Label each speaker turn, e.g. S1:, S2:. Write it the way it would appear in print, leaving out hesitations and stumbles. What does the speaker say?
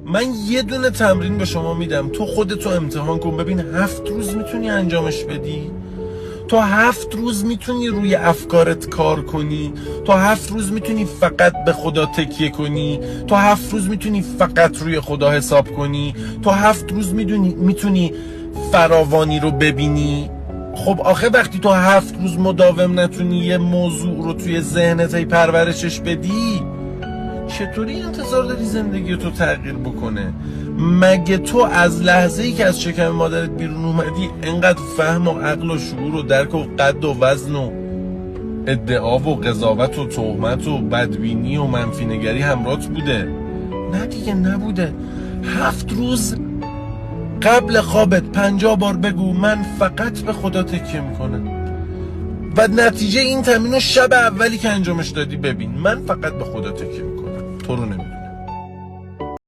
S1: من یه دونه تمرین به شما میدم، تو خودتو امتحان کن ببین 7 روز میتونی انجامش بدی؟ تو 7 روز میتونی روی افکارت کار کنی؟ تو 7 روز میتونی فقط به خدا تکیه کنی؟ تو 7 روز میتونی فقط روی خدا حساب کنی؟ تو 7 روز میتونی فراوانی رو ببینی؟ خب آخه وقتی تو 7 روز مداوم نتونی یه موضوع رو توی ذهنت پرورشش بدی، چطوری انتظار داری زندگی تو تغییر بکنه؟ مگه تو از لحظه‌ای که از شکم مادرت بیرون اومدی انقدر فهم و عقل و شعور و درک و قد و وزن و ادعا و قضاوت و تهمت و بدبینی و منفی نگری همراهت بوده؟ نه دیگه نبوده. 7 روز قبل خوابت 50 بار بگو من فقط به خدا تکیه میکنم و نتیجه این تمرین رو شب اولی که انجامش دادی ببین من فقط به خدا تکیه میکنم، تو رو نمیدونم.